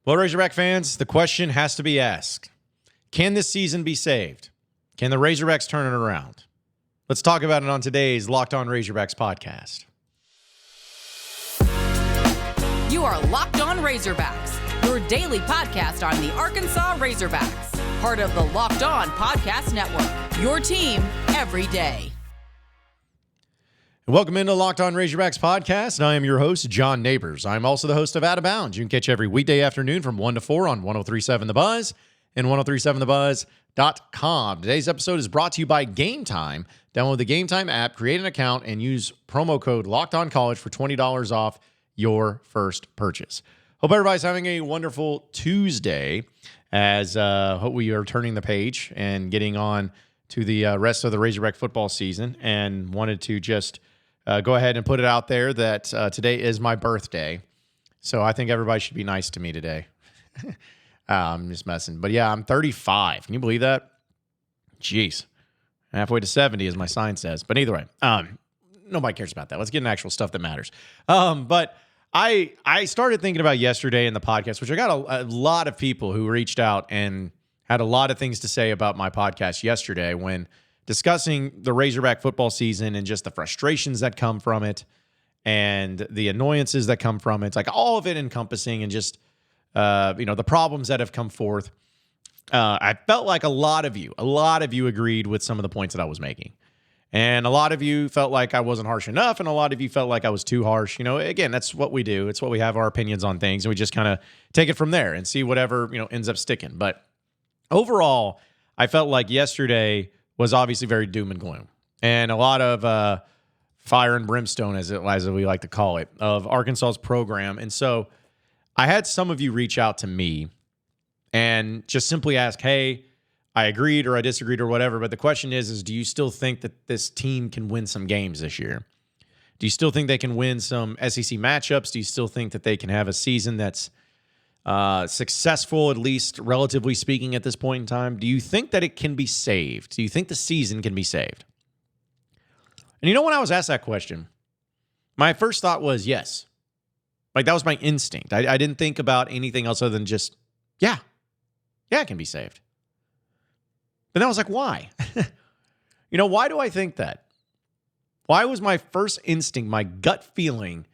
Well, Razorback fans, the question has to be asked. Can this season be saved? Can the Razorbacks turn it around? Let's talk about it on today's Locked On Razorbacks podcast. You are Locked On Razorbacks, your daily podcast on the Arkansas Razorbacks, part of the Locked On Podcast Network, your team every day. Welcome into Locked On Razorbacks podcast, and I am your host, John Nabors. I'm also the host of Out of Bounds. You can catch every weekday afternoon from 1 to 4 on 103.7 The Buzz and 103.7thebuzz.com. Today's episode is brought to you by Gametime. Download the Gametime app, create an account, and use promo code LOCKEDONCollege for $20 off your first purchase. Hope everybody's having a wonderful Tuesday as hope we are turning the page and getting on to the rest of the Razorback football season, and wanted to just go ahead and put it out there that today is my birthday. So I think everybody should be nice to me today. I'm just messing. But yeah, I'm 35. Can you believe that? Jeez. Halfway to 70, as my sign says. But either way, nobody cares about that. Let's get into actual stuff that matters. But I started thinking about yesterday in the podcast, which I got a lot of people who reached out and had a lot of things to say about my podcast yesterday when discussing the Razorback football season and just the frustrations that come from it and the annoyances that come from it. It's like all of it encompassing and just, the problems that have come forth. I felt like a lot of you agreed with some of the points that I was making. And a lot of you felt like I wasn't harsh enough, and a lot of you felt like I was too harsh. Again, that's what we do. It's what we have our opinions on things, and we just kind of take it from there and see whatever, ends up sticking. But overall, I felt like yesterday was obviously very doom and gloom, and a lot of fire and brimstone, as we like to call it, of Arkansas's program. And so I had some of you reach out to me and just simply ask, hey, I agreed or I disagreed or whatever, but the question is do you still think that this team can win some games this year? Do you still think they can win some SEC matchups? Do you still think that they can have a season that's successful, at least relatively speaking, at this point in time? Do you think that it can be saved? Do you think the season can be saved? And when I was asked that question, my first thought was yes. Like, that was my instinct. I didn't think about anything else other than just, yeah, it can be saved. But then I was like, why? Why do I think that? Why was my first instinct, my gut feeling,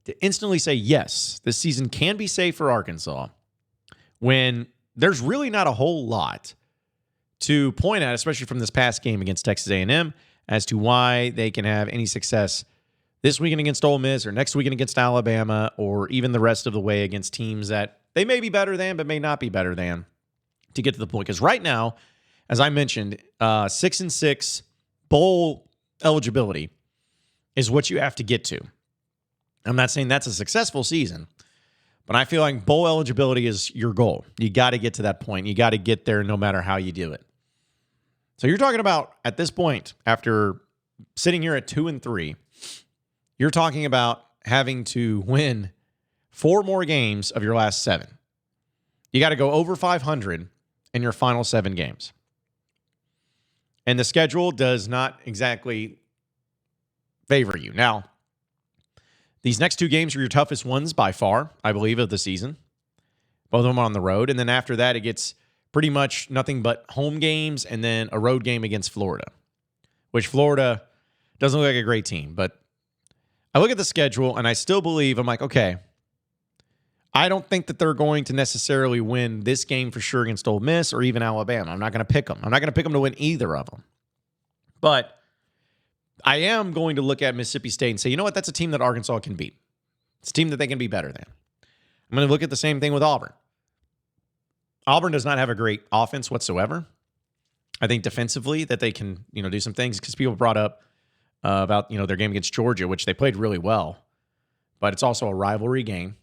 to instantly say, yes, this season can be saved for Arkansas, when there's really not a whole lot to point at, especially from this past game against Texas A&M, as to why they can have any success this weekend against Ole Miss or next weekend against Alabama, or even the rest of the way against teams that they may be better than but may not be better than, to get to the point. Because right now, as I mentioned, 6-6 bowl eligibility is what you have to get to. I'm not saying that's a successful season, but I feel like bowl eligibility is your goal. You got to get to that point. You got to get there no matter how you do it. So you're talking about, at this point, after sitting here at 2-3, you're talking about having to win 4 more games of your last 7. You got to go over 500 in your final 7 games. And the schedule does not exactly favor you. Now, these next 2 games are your toughest ones by far, I believe, of the season. Both of them are on the road. And then after that, it gets pretty much nothing but home games and then a road game against Florida, which Florida doesn't look like a great team. But I look at the schedule and I still believe, I'm like, okay, I don't think that they're going to necessarily win this game for sure against Ole Miss or even Alabama. I'm not going to pick them. I'm not going to pick them to win either of them. But I am going to look at Mississippi State and say, you know what? That's a team that Arkansas can beat. It's a team that they can be better than. I'm going to look at the same thing with Auburn. Auburn does not have a great offense whatsoever. I think defensively that they can, do some things, because people brought up about, their game against Georgia, which they played really well, but it's also a rivalry game.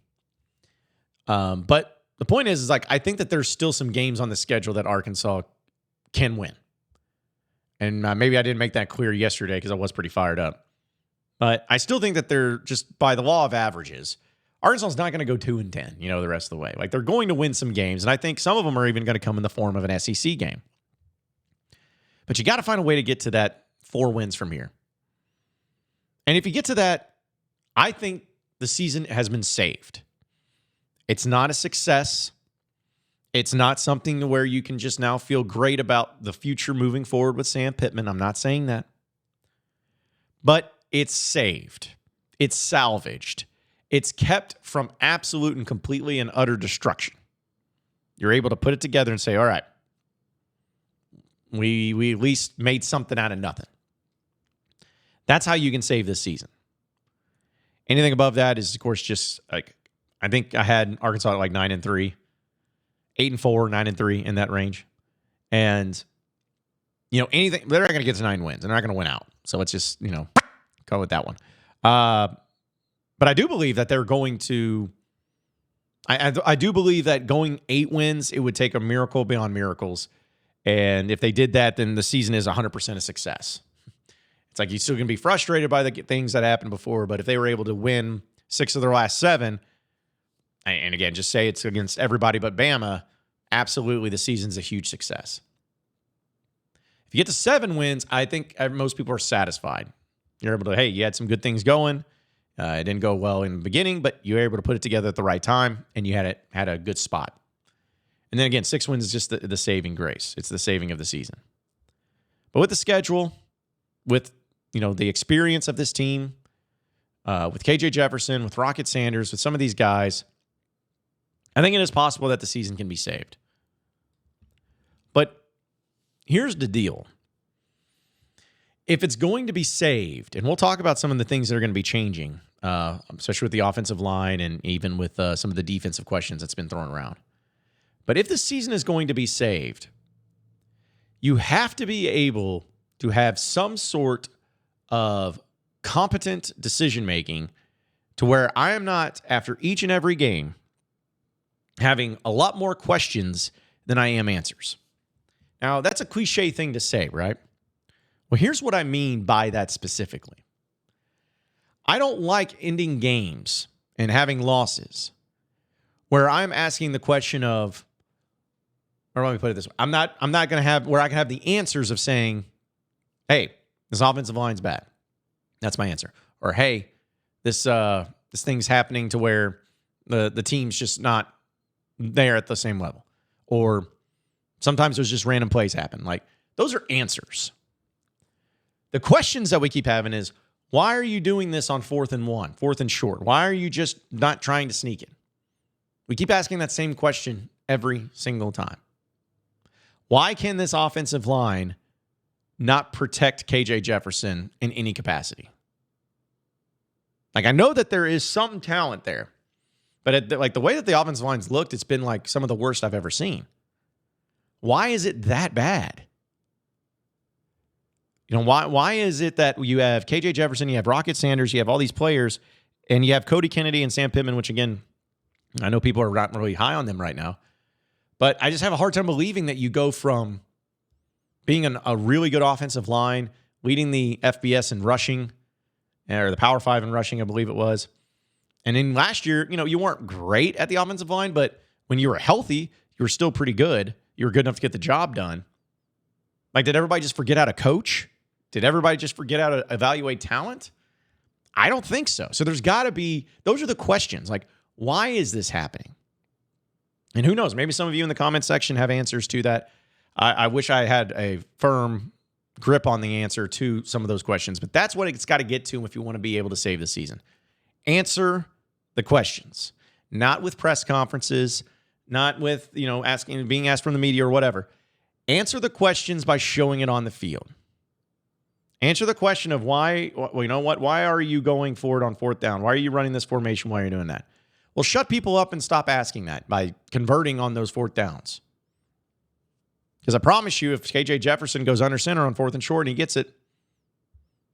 But the point is like, I think that there's still some games on the schedule that Arkansas can win. And maybe I didn't make that clear yesterday because I was pretty fired up. But I still think that they're just, by the law of averages, Arkansas's not going to go 2-10, the rest of the way. Like, they're going to win some games, and I think some of them are even going to come in the form of an SEC game. But you got to find a way to get to that 4 wins from here. And if you get to that, I think the season has been saved. It's not a success. It's not something to where you can just now feel great about the future moving forward with Sam Pittman. I'm not saying that. But it's saved. It's salvaged. It's kept from absolute and completely and utter destruction. You're able to put it together and say, all right, we at least made something out of nothing. That's how you can save this season. Anything above that is, of course, just like, I think I had Arkansas at like 9-3, 8-4, 9-3 in that range. And, anything, they're not going to get to 9 wins. They're not going to win out. So it's just, go with that one. But I do believe that they're going to, I do believe that going 8 wins, it would take a miracle beyond miracles. And if they did that, then the season is 100% a success. It's like you're still going to be frustrated by the things that happened before, but if they were able to win 6 of their last 7, and again, just say it's against everybody but Bama, absolutely the season's a huge success. If you get to 7 wins, I think most people are satisfied. You're able to, hey, you had some good things going. It didn't go well in the beginning, but you were able to put it together at the right time, and you had a good spot. And then again, 6 wins is just the saving grace. It's the saving of the season. But with the schedule, with the experience of this team, with KJ Jefferson, with Rocket Sanders, with some of these guys, I think it is possible that the season can be saved. But here's the deal. If it's going to be saved, and we'll talk about some of the things that are going to be changing, especially with the offensive line and even with some of the defensive questions that's been thrown around. But if the season is going to be saved, you have to be able to have some sort of competent decision-making to where I am not, after each and every game, having a lot more questions than I am answers. Now, that's a cliche thing to say, right? Well, here's what I mean by that specifically. I don't like ending games and having losses where I'm asking the question of, or let me put it this way. I'm not going to have where I can have the answers of saying, hey, this offensive line's bad. That's my answer. Or, hey, this thing's happening to where the team's just not there at the same level. Or sometimes there's just random plays happen. Like, those are answers. The questions that we keep having is, why are you doing this on 4th and 1, 4th and short? Why are you just not trying to sneak it? We keep asking that same question every single time. Why can this offensive line not protect KJ Jefferson in any capacity? Like, I know that there is some talent there, but the way that the offensive line's looked, it's been like some of the worst I've ever seen. Why is it that bad? Why is it that you have KJ Jefferson, you have Rocket Sanders, you have all these players, and you have Cody Kennedy and Sam Pittman, which, again, I know people are not really high on them right now. But I just have a hard time believing that you go from being a really good offensive line, leading the FBS in rushing, or the Power 5 in rushing, I believe it was. And then last year, you weren't great at the offensive line, but when you were healthy, you were still pretty good. You were good enough to get the job done. Like, did everybody just forget how to coach? Did everybody just forget how to evaluate talent? I don't think so. So there's got to be, those are the questions. Like, why is this happening? And who knows? Maybe some of you in the comment section have answers to that. I wish I had a firm grip on the answer to some of those questions, but that's what it's got to get to if you want to be able to save the season. Answer the questions, not with press conferences, not with, being asked from the media or whatever. Answer the questions by showing it on the field. Answer the question of why, why are you going for it on 4th down? Why are you running this formation? Why are you doing that? Well, shut people up and stop asking that by converting on those 4th downs. Because I promise you, if KJ Jefferson goes under center on 4th and short and he gets it,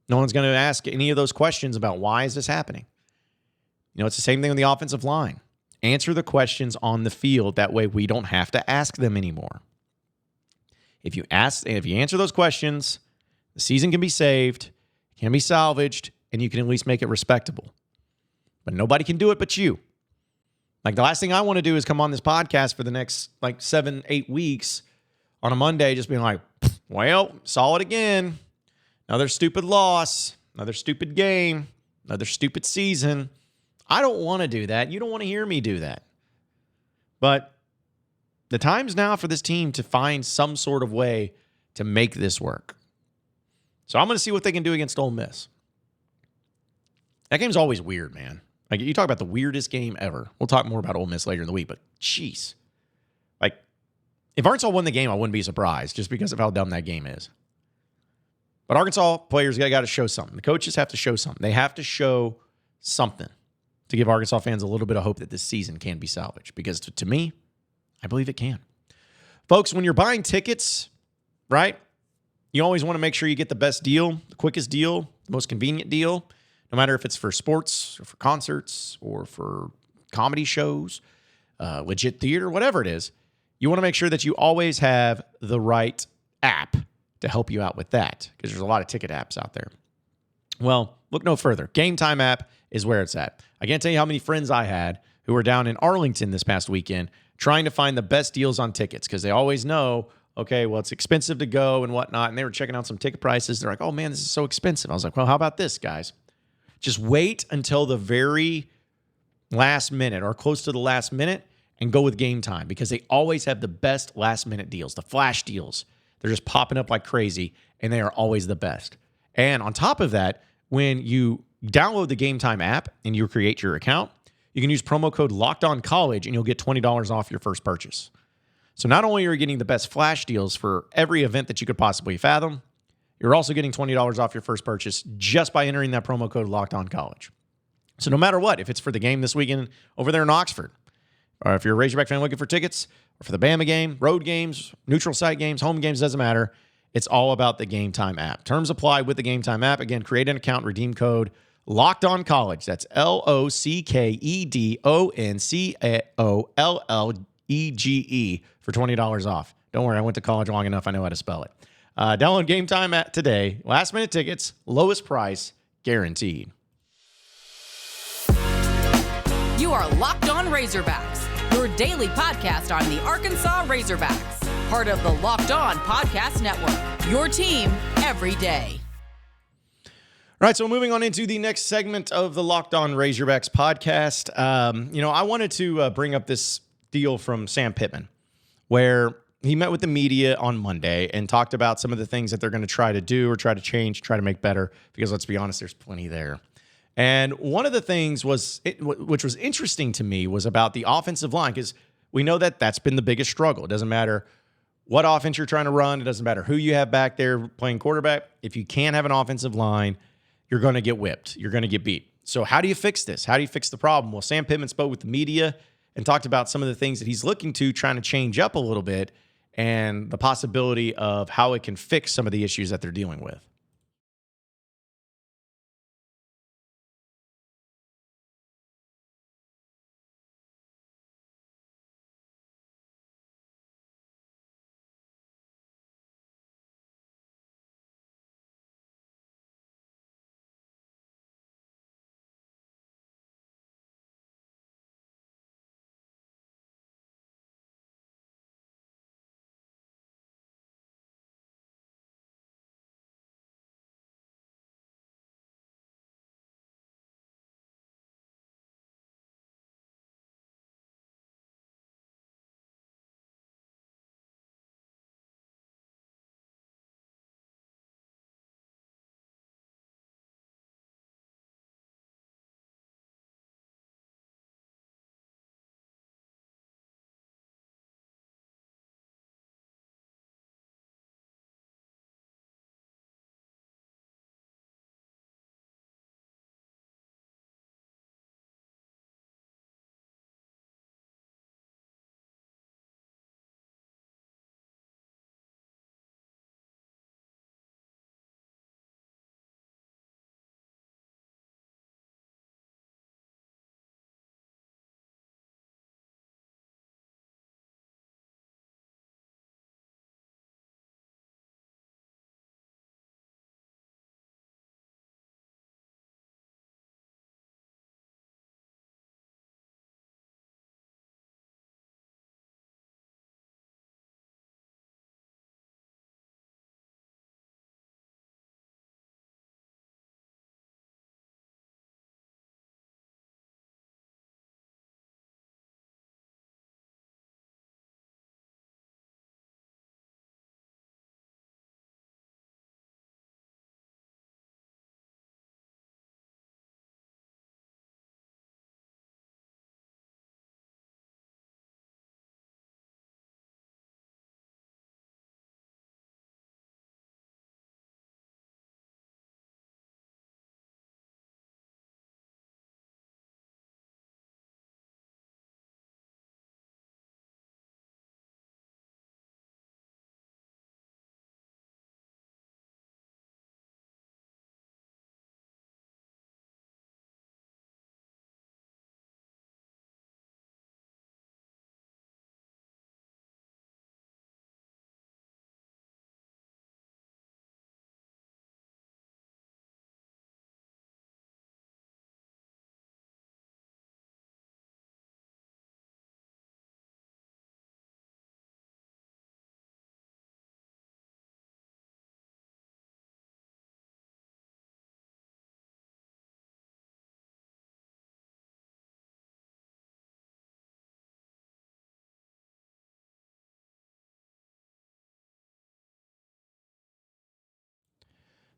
no one's going to ask any of those questions about why is this happening. It's the same thing with the offensive line. Answer the questions on the field. That way we don't have to ask them anymore. If you answer those questions, the season can be saved, can be salvaged, and you can at least make it respectable. But nobody can do it but you. Like, the last thing I want to do is come on this podcast for the next 7-8 weeks on a Monday just being like, well, saw it again. Another stupid loss, another stupid game, another stupid season. I don't want to do that. You don't want to hear me do that. But The time's now for this team to find some sort of way to make this work. So I'm going to see what they can do against Ole Miss. That game's always weird, man. Like, you talk about the weirdest game ever. We'll talk more about Ole Miss later in the week, but jeez. Like, if Arkansas won the game, I wouldn't be surprised just because of how dumb that game is. But Arkansas players got to show something. The coaches have to show something. They have to show something to give Arkansas fans a little bit of hope that this season can be salvaged. Because to me, I believe it can. Folks, when you're buying tickets, right, you always want to make sure you get the best deal, the quickest deal, the most convenient deal, no matter if it's for sports or for concerts or for comedy shows, legit theater, whatever it is. You want to make sure that you always have the right app to help you out with that, because there's a lot of ticket apps out there. Well, look no further. Gametime app is where it's at. I can't tell you how many friends I had who were down in Arlington this past weekend trying to find the best deals on tickets, because they always know, okay, well, it's expensive to go and whatnot, and they were checking out some ticket prices. They're like, oh, man, this is so expensive. I was like, well, how about this, guys? Just wait until the very last minute or close to the last minute and go with Gametime, because they always have the best last-minute deals, the flash deals. They're just popping up like crazy, and they are always the best. And on top of that, when you download the Gametime app and you create your account, you can use promo code LOCKEDONCollege, and you'll get $20 off your first purchase. So not only are you getting the best flash deals for every event that you could possibly fathom, you're also getting $20 off your first purchase just by entering that promo code LOCKEDONCollege. So no matter what, if it's for the game this weekend over there in Oxford, or if you're a Razorback fan looking for tickets, or for the Bama game, road games, neutral site games, home games, doesn't matter. It's all about the Gametime app. Terms apply with the Gametime app. Again, create an account, redeem code LOCKEDONCollege. That's LOCKEDONCOLLEGE for $20 off. Don't worry, I went to college long enough. I know how to spell it. Download Gametime app today. Last minute tickets, lowest price, guaranteed. You are Locked On Razorbacks, your daily podcast on the Arkansas Razorbacks, part of the Locked On Podcast Network, your team every day. All right, so moving on into the next segment of the Locked On Razorbacks podcast. I wanted to bring up this deal from Sam Pittman, where he met with the media on Monday and talked about some of the things that they're going to try to do or try to change, try to make better, because let's be honest, there's plenty there. And one of the things which was interesting to me was about the offensive line, because we know that that's been the biggest struggle. It doesn't matter what offense you're trying to run. It doesn't matter who you have back there playing quarterback. If you can't have an offensive line, you're going to get whipped. You're going to get beat. So how do you fix this? How do you fix the problem? Well, Sam Pittman spoke with the media and talked about some of the things that he's looking to, trying to change up a little bit, and the possibility of how it can fix some of the issues that they're dealing with.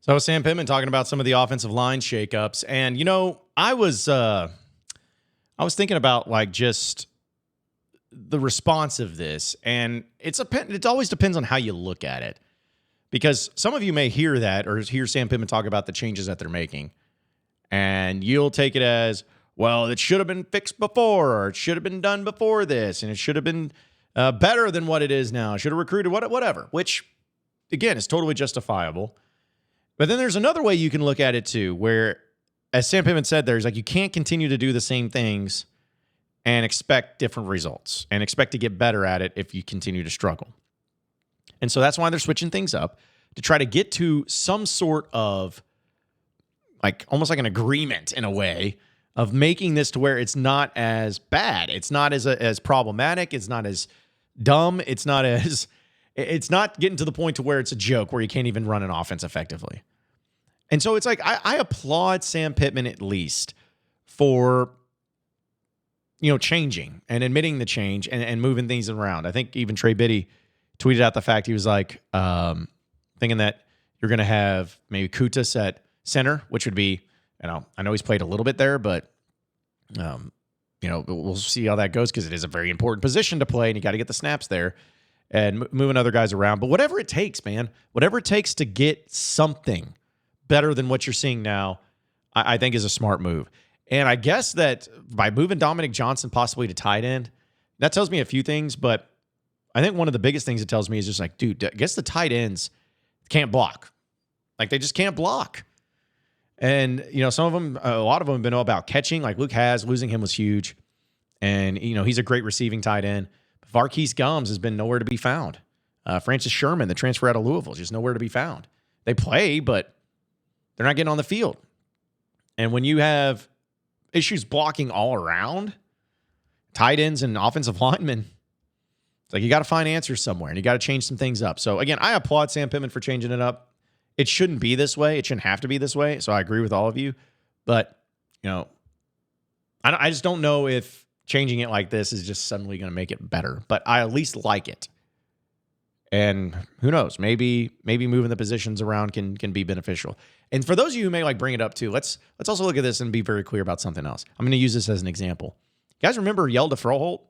So Sam Pittman talking about some of the offensive line shakeups, and I was thinking about like just the response of this, and it always depends on how you look at it, because some of you may hear that or hear Sam Pittman talk about the changes that they're making, and you'll take it as, well, it should have been fixed before, or it should have been done before this, and it should have been better than what it is now. Should have recruited whatever, which again is totally justifiable. But then there's another way you can look at it too, where, as Sam Pittman said, there's like, you can't continue to do the same things and expect different results and expect to get better at it if you continue to struggle. And so that's why they're switching things up to try to get to some sort of like almost like an agreement in a way of making this to where it's not as bad. It's not as problematic. It's not as dumb. It's not getting to the point to where it's a joke where you can't even run an offense effectively. And so it's like, I applaud Sam Pittman at least for, changing and admitting the change and moving things around. I think even Trey Biddy tweeted out the fact, he was like, thinking that you're going to have maybe Kutas at center, which would be, I know he's played a little bit there, but, we'll see how that goes, because it is a very important position to play and you got to get the snaps there and moving other guys around. But whatever it takes, man, whatever it takes to get something better than what you're seeing now, I think is a smart move. And I guess that by moving Dominic Johnson possibly to tight end, that tells me a few things, but I think one of the biggest things it tells me is just like, dude, I guess the tight ends can't block. Like, they just can't block. And, some of them, a lot of them have been all about catching. Like Luke has, losing him was huge. And, he's a great receiving tight end. Varkey's Gums has been nowhere to be found. Francis Sherman, the transfer out of Louisville, is just nowhere to be found. They play, but they're not getting on the field. And when you have issues blocking all around, tight ends and offensive linemen, it's like you got to find answers somewhere, and you got to change some things up. So, again, I applaud Sam Pittman for changing it up. It shouldn't be this way. It shouldn't have to be this way. So I agree with all of you. But, I just don't know if changing it like this is just suddenly going to make it better. But I at least like it. And who knows? Maybe moving the positions around can be beneficial. And for those of you who may like bring it up too, let's also look at this and be very clear about something else. I'm going to use this as an example. You guys remember Yelda Froholt?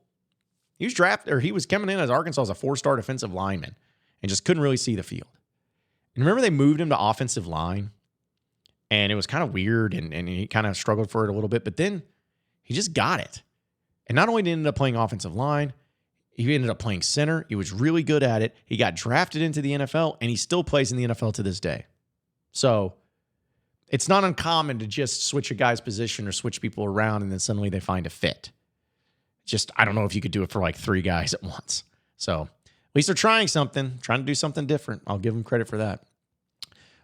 He was coming in as Arkansas as a 4-star defensive lineman and just couldn't really see the field. And remember they moved him to offensive line, and it was kind of weird, and he kind of struggled for it a little bit, but then he just got it. And not only did he end up playing offensive line, he ended up playing center. He was really good at it. He got drafted into the NFL, and he still plays in the NFL to this day. So it's not uncommon to just switch a guy's position or switch people around, and then suddenly they find a fit. Just, I don't know if you could do it for like 3 guys at once. So at least they're trying to do something different. I'll give them credit for that.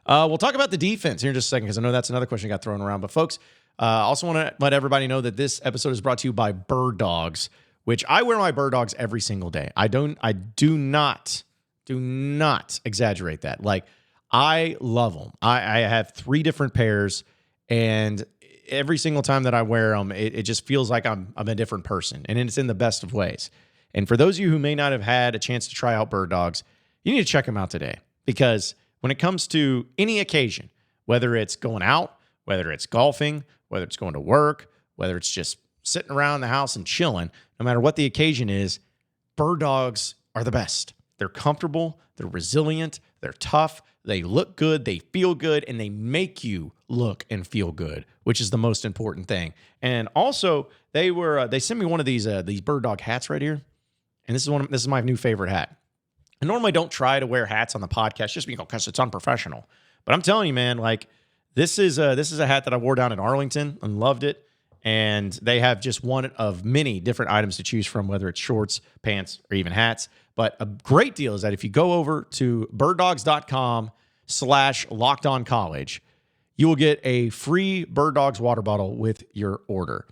We'll talk about the defense here in just a second, because I know that's another question that got thrown around. But folks, also want to let everybody know that this episode is brought to you by Bird Dogs, which I wear my Bird Dogs every single day. I do not exaggerate that. Like, I love them. I have 3 different pairs, and every single time that I wear them, it just feels like I'm a different person, and it's in the best of ways. And for those of you who may not have had a chance to try out Bird Dogs, you need to check them out today, because when it comes to any occasion, whether it's going out, whether it's golfing, whether it's going to work, whether it's just sitting around the house and chilling, no matter what the occasion is, Bird Dogs are the best. They're comfortable, they're resilient, they're tough, they look good, they feel good, and they make you look and feel good, which is the most important thing. And also, they sent me one of these Bird Dog hats right here, and this is my new favorite hat. I normally don't try to wear hats on the podcast just because it's unprofessional. But I'm telling you, man, like, this is a hat that I wore down in Arlington and loved it. And they have just one of many different items to choose from, whether it's shorts, pants, or even hats. But a great deal is that if you go over to birddogs.com/lockedoncollege, you will get a free Bird Dogs water bottle with your order.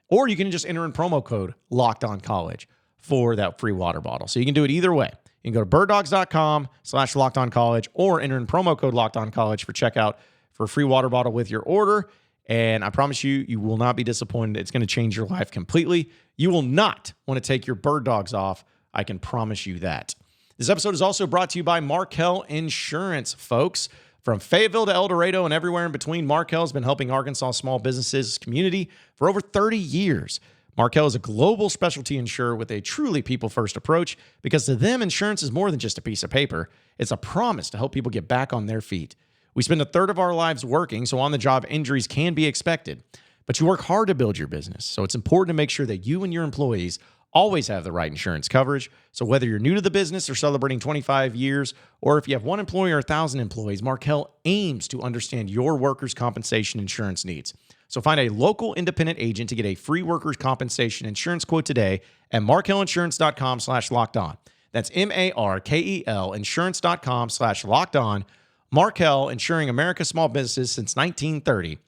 Or you can just enter in promo code LockedOnCollege for that free water bottle. So you can do it either way. You can go to birddogs.com/lockedoncollege or enter in promo code LockedOnCollege for checkout for a free water bottle with your order. And I promise you, you will not be disappointed. It's going to change your life completely. You will not want to take your Bird Dogs off. I can promise you that. This episode is also brought to you by Markel Insurance, folks. From Fayetteville to El Dorado and everywhere in between, Markel has been helping Arkansas small businesses community for over 30 years. Markel is a global specialty insurer with a truly people-first approach because to them, insurance is more than just a piece of paper. It's a promise to help people get back on their feet. We spend a third of our lives working, so on-the-job injuries can be expected. But you work hard to build your business, so it's important to make sure that you and your employees always have the right insurance coverage. So whether you're new to the business or celebrating 25 years, or if you have one employee or 1,000 employees, Markel aims to understand your workers' compensation insurance needs. So find a local independent agent to get a free workers' compensation insurance quote today at markelinsurance.com/lockedon. That's MARKEL insurance.com/lockedon. Markel, insuring America's small businesses since 1930.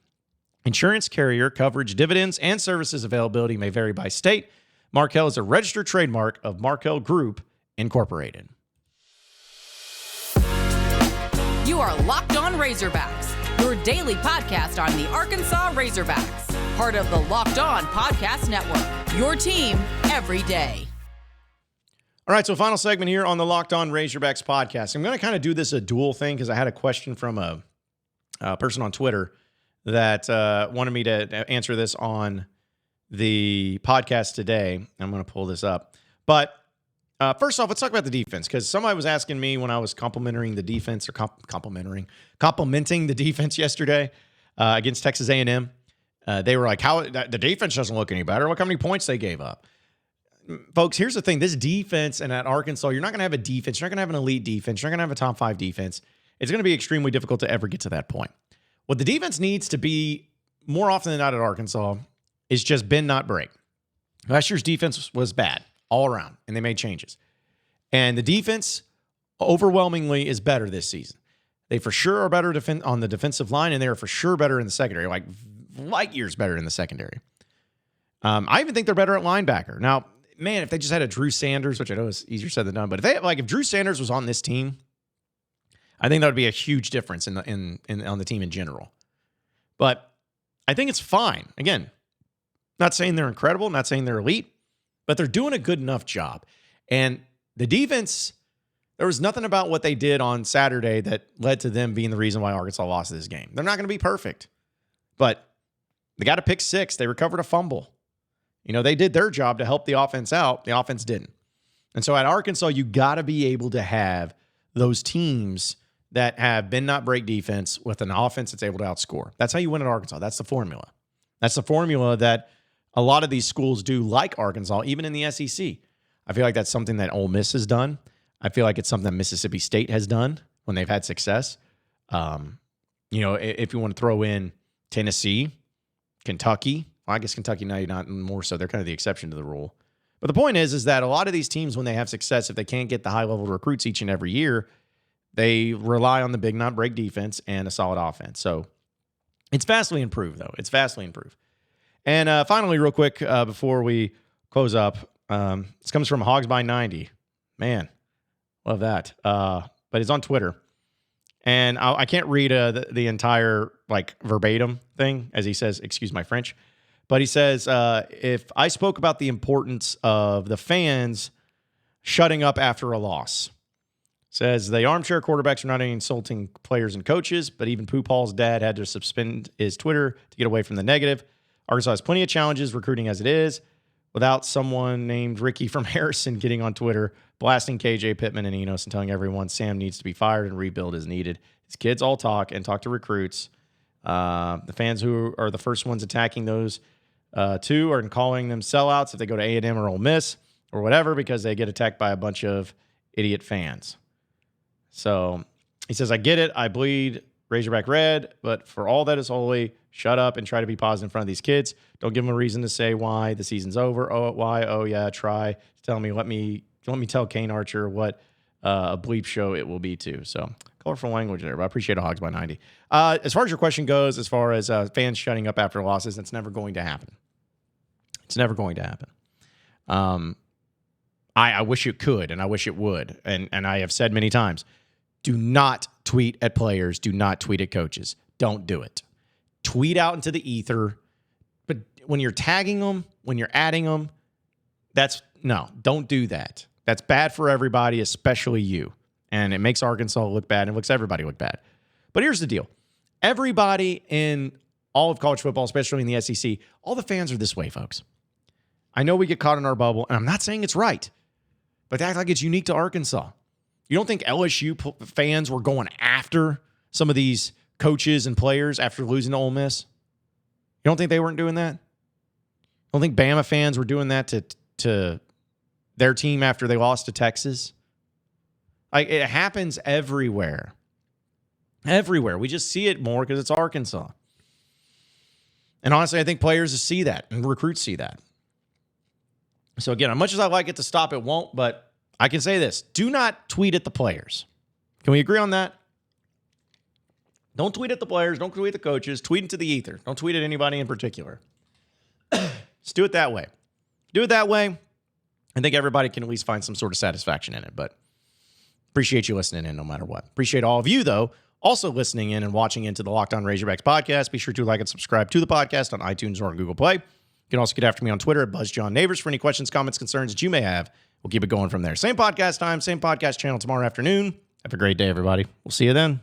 Insurance carrier coverage, dividends, and services availability may vary by state. Markel is a registered trademark of Markel Group, Incorporated. You are Locked On Razorbacks, your daily podcast on the Arkansas Razorbacks, part of the Locked On Podcast Network, your team every day. All right, so final segment here on the Locked On Razorbacks podcast. I'm going to kind of do this a dual thing because I had a question from a person on Twitter that wanted me to answer this on the podcast today. I'm going to pull this up. But first off, let's talk about the defense, because somebody was asking me when I was complimenting the defense or complimenting the defense yesterday against Texas A&M. They were like, "How the defense doesn't look any better. Look how many points they gave up." Folks, here's the thing. This defense, and at Arkansas, you're not going to have a defense. You're not going to have an elite defense. You're not going to have a top 5 defense. It's going to be extremely difficult to ever get to that point. What the defense needs to be more often than not at Arkansas is just bend, not break. Last year's defense was bad all around, and they made changes. And the defense overwhelmingly is better this season. They for sure are better on the defensive line, and they are for sure better in the secondary, like light years better in the secondary. I even think they're better at linebacker. Now, man, if they just had a Drew Sanders, which I know is easier said than done, but if Drew Sanders was on this team, I think that would be a huge difference on the team in general. But I think it's fine. Again, not saying they're incredible, not saying they're elite, but they're doing a good enough job. And the defense, there was nothing about what they did on Saturday that led to them being the reason why Arkansas lost this game. They're not going to be perfect, but they got a pick 6. They recovered a fumble. They did their job to help the offense out. The offense didn't. And so at Arkansas, you got to be able to have those teams that have bend not break defense with an offense that's able to outscore. That's how you win at Arkansas. That's the formula. That's the formula that a lot of these schools do, like Arkansas, even in the SEC. I feel like that's something that Ole Miss has done. I feel like it's something that Mississippi State has done when they've had success. If you want to throw in Tennessee, Kentucky, well, I guess Kentucky now you're not more so. They're kind of the exception to the rule. But the point is that a lot of these teams, when they have success, if they can't get the high-level recruits each and every year, they rely on the big not break defense and a solid offense. So it's vastly improved, though. It's vastly improved. And finally, real quick, before we close up, this comes from Hogs by 90. Man, love that. But it's on Twitter. And I can't read the entire verbatim thing, as he says, excuse my French. But he says, if I spoke about the importance of the fans shutting up after a loss, says the armchair quarterbacks are not only insulting players and coaches, but even Pooh Paul's dad had to suspend his Twitter to get away from the negative. Arkansas has plenty of challenges recruiting as it is, without someone named Ricky from Harrison getting on Twitter, blasting KJ, Pittman, and Enos and telling everyone Sam needs to be fired and rebuild is needed. His kids all talk to recruits. The fans who are the first ones attacking those two are calling them sellouts if they go to A&M or Ole Miss or whatever because they get attacked by a bunch of idiot fans. So he says, I get it. I bleed Razorback red, but for all that is holy, shut up and try to be positive in front of these kids. Don't give them a reason to say why the season's over. Oh, why? Oh, yeah, try to tell me. Let me tell Kane Archer what a bleep show it will be too. So colorful language there, but I appreciate a Hogs by 90. As far as your question goes, as far as fans shutting up after losses, that's never going to happen. It's never going to happen. I wish it could, and I wish it would. And I have said many times, do not tweet at players. Do not tweet at coaches. Don't do it. Tweet out into the ether. But when you're tagging them, when you're adding them, don't do that. That's bad for everybody, especially you. And it makes Arkansas look bad, and it makes everybody look bad. But here's the deal. Everybody in all of college football, especially in the SEC, all the fans are this way, folks. I know we get caught in our bubble, and I'm not saying it's right, but they act like it's unique to Arkansas. You don't think LSU fans were going after some of these coaches and players after losing to Ole Miss? You don't think they weren't doing that? You don't think Bama fans were doing that to their team after they lost to Texas? Like, it happens everywhere. Everywhere. We just see it more because it's Arkansas. And honestly, I think players see that and recruits see that. So again, as much as I like it to stop, it won't, but I can say this. Do not tweet at the players. Can we agree on that? Don't tweet at the players. Don't tweet at the coaches. Tweet into the ether. Don't tweet at anybody in particular. Just do it that way. Do it that way. I think everybody can at least find some sort of satisfaction in it, but appreciate you listening in no matter what. Appreciate all of you, though, also listening in and watching into the Locked On Razorbacks podcast. Be sure to like and subscribe to the podcast on iTunes or on Google Play. You can also get after me on Twitter at BuzzJohnNabors for any questions, comments, concerns that you may have. We'll keep it going from there. Same podcast time, same podcast channel tomorrow afternoon. Have a great day, everybody. We'll see you then.